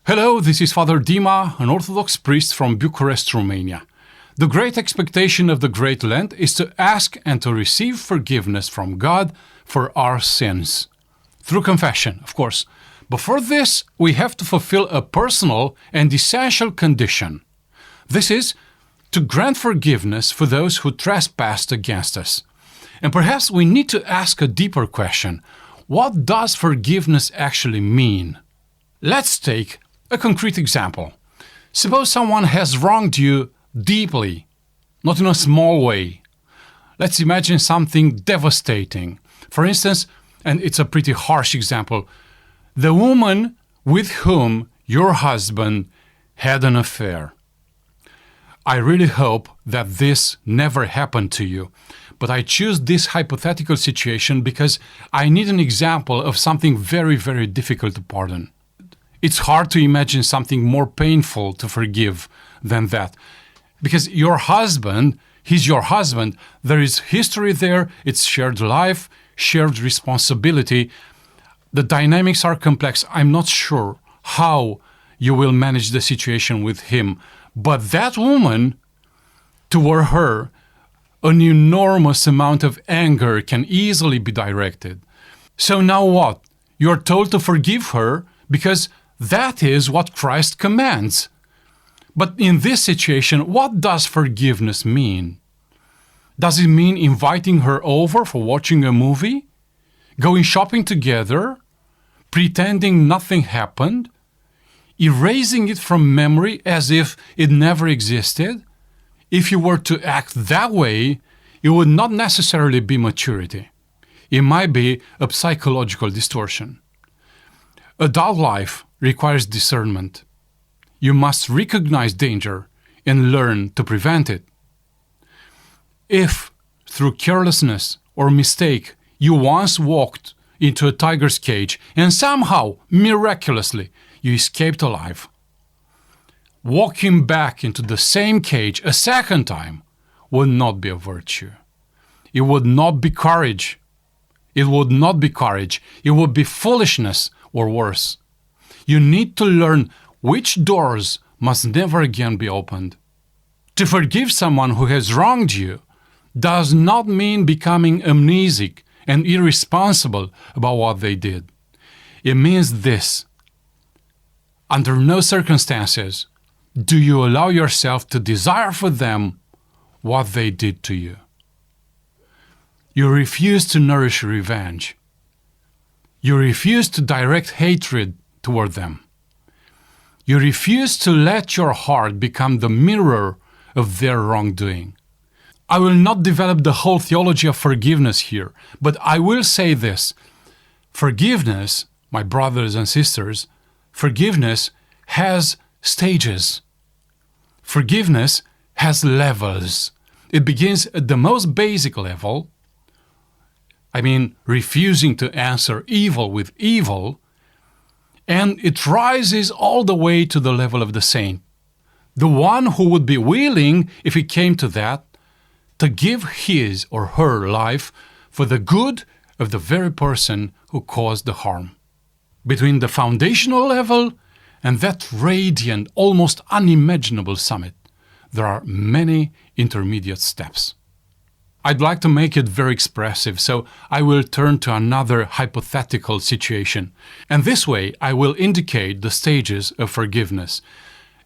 Hello, this is Father Dima, an Orthodox priest from Bucharest, Romania. The great expectation of the Great Lent is to ask and to receive forgiveness from God for our sins. Through confession, of course. But for this, we have to fulfill a personal and essential condition. This is to grant forgiveness for those who trespassed against us. And perhaps we need to ask a deeper question. What does forgiveness actually mean? Let's take a concrete example. Suppose someone has wronged you deeply, not in a small way. Let's imagine something devastating. For instance, and it's a pretty harsh example, the woman with whom your husband had an affair. I really hope that this never happened to you, but I choose this hypothetical situation because I need an example of something very, very difficult to pardon. It's hard to imagine something more painful to forgive than that. Because your husband, he's your husband, there is history there, it's shared life, shared responsibility. The dynamics are complex. I'm not sure how you will manage the situation with him. But that woman, toward her, an enormous amount of anger can easily be directed. So now what? You're told to forgive her because that is what Christ commands. But in this situation, what does forgiveness mean? Does it mean inviting her over for watching a movie? Going shopping together? Pretending nothing happened? Erasing it from memory as if it never existed? If you were to act that way, it would not necessarily be maturity. It might be a psychological distortion. Adult life requires discernment. You must recognize danger and learn to prevent it. If, through carelessness or mistake, you once walked into a tiger's cage and somehow, miraculously, you escaped alive, walking back into the same cage a second time would not be a virtue. It would not be courage. It would not be courage. It would be foolishness or worse. You need to learn which doors must never again be opened. To forgive someone who has wronged you does not mean becoming amnesic and irresponsible about what they did. It means this: under no circumstances do you allow yourself to desire for them what they did to you. You refuse to nourish revenge. You refuse to direct hatred toward them. You refuse to let your heart become the mirror of their wrongdoing. I will not develop the whole theology of forgiveness here, but I will say this. Forgiveness, my brothers and sisters, forgiveness has stages. Forgiveness has levels. It begins at the most basic level, refusing to answer evil with evil, and it rises all the way to the level of the saint, the one who would be willing, if it came to that, to give his or her life for the good of the very person who caused the harm. Between the foundational level and that radiant, almost unimaginable summit, there are many intermediate steps. I'd like to make it very expressive, so I will turn to another hypothetical situation. And this way, I will indicate the stages of forgiveness.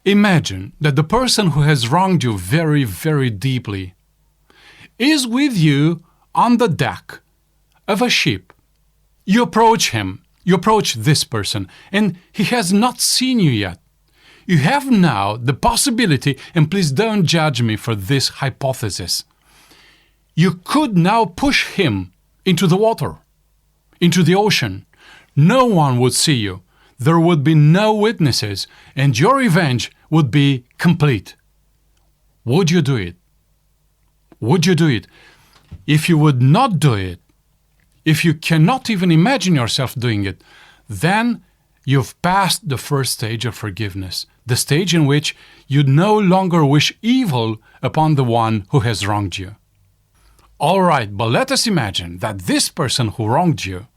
Imagine that the person who has wronged you very, very deeply is with you on the deck of a ship. You approach him, you approach this person, and he has not seen you yet. You have now the possibility, and please don't judge me for this hypothesis, you could now push him into the water, into the ocean. No one would see you. There would be no witnesses, and your revenge would be complete. Would you do it? Would you do it? If you would not do it, if you cannot even imagine yourself doing it, then you've passed the first stage of forgiveness, the stage in which you no longer wish evil upon the one who has wronged you. All right, but let us imagine that this person who wronged you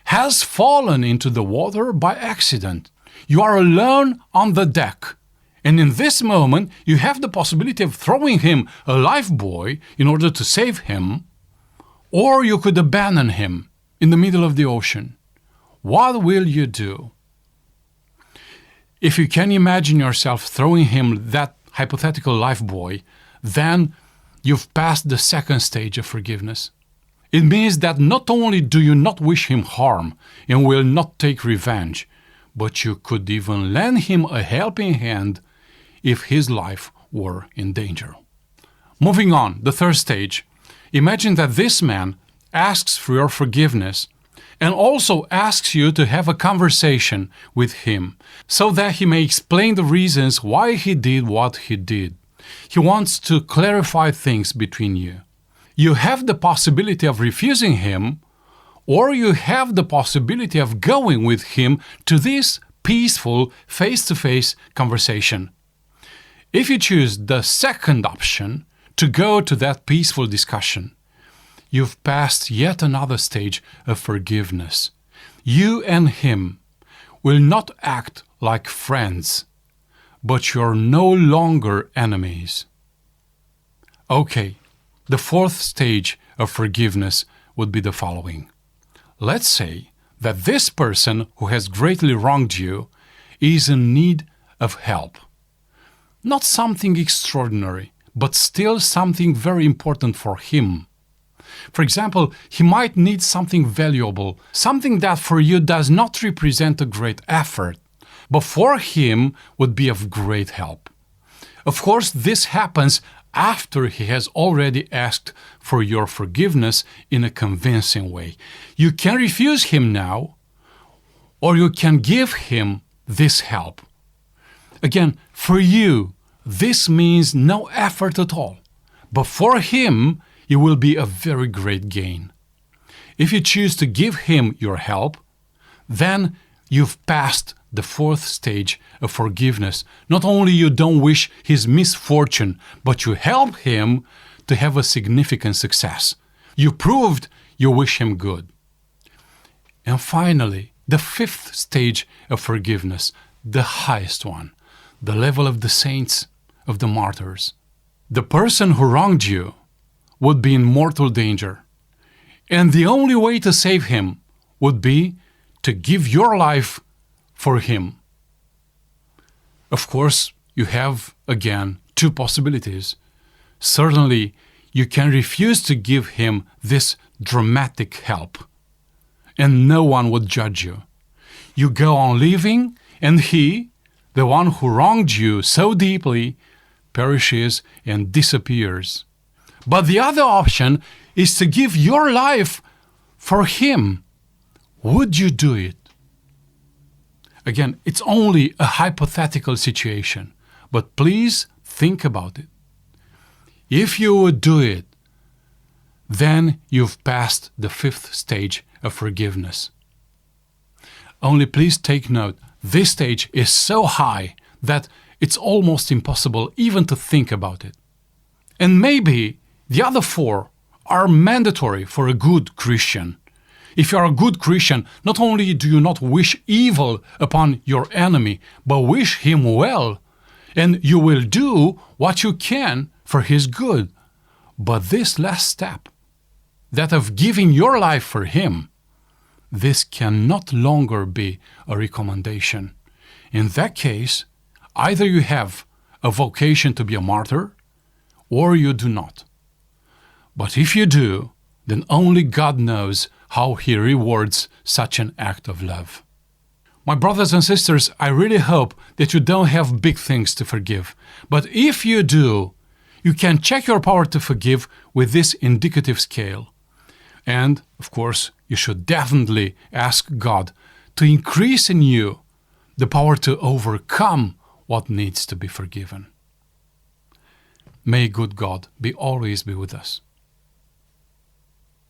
has fallen into the water by accident. You are alone on the deck. And in this moment, you have the possibility of throwing him a lifebuoy in order to save him, or you could abandon him in the middle of the ocean. What will you do? If you can imagine yourself throwing him that hypothetical lifebuoy, then you've passed the second stage of forgiveness. It means that not only do you not wish him harm and will not take revenge, but you could even lend him a helping hand if his life were in danger. Moving on, the third stage. Imagine that this man asks for your forgiveness and also asks you to have a conversation with him so that he may explain the reasons why he did what he did. He wants to clarify things between you. You have the possibility of refusing him, or you have the possibility of going with him to this peaceful face-to-face conversation. If you choose the second option, to go to that peaceful discussion, you've passed yet another stage of forgiveness. You and him will not act like friends, but you're no longer enemies. Okay, the fourth stage of forgiveness would be the following. Let's say that this person who has greatly wronged you is in need of help. Not something extraordinary, but still something very important for him. For example, he might need something valuable, something that for you does not represent a great effort, but for him would be of great help. Of course, this happens after he has already asked for your forgiveness in a convincing way. You can refuse him now, or you can give him this help. Again, for you, this means no effort at all, but for him, it will be a very great gain. If you choose to give him your help, then you've passed the fourth stage of forgiveness. Not only you don't wish his misfortune, but you help him to have a significant success. You proved you wish him good. And finally, the fifth stage of forgiveness, the highest one, the level of the saints, of the martyrs. The person who wronged you would be in mortal danger, and the only way to save him would be to give your life for him. Of course, you have, again, two possibilities. Certainly, you can refuse to give him this dramatic help, and no one would judge you. You go on living, and he, the one who wronged you so deeply, perishes and disappears. But the other option is to give your life for him. Would you do it? Again, it's only a hypothetical situation, but please think about it. If you would do it, then you've passed the fifth stage of forgiveness. Only please take note, this stage is so high that it's almost impossible even to think about it. And maybe the other four are mandatory for a good Christian. If you are a good Christian, not only do you not wish evil upon your enemy, but wish him well, and you will do what you can for his good. But this last step, that of giving your life for him, this can no longer be a recommendation. In that case, either you have a vocation to be a martyr, or you do not. But if you do, then only God knows how He rewards such an act of love. My brothers and sisters, I really hope that you don't have big things to forgive. But if you do, you can check your power to forgive with this indicative scale. And, of course, you should definitely ask God to increase in you the power to overcome what needs to be forgiven. May good God always be with us.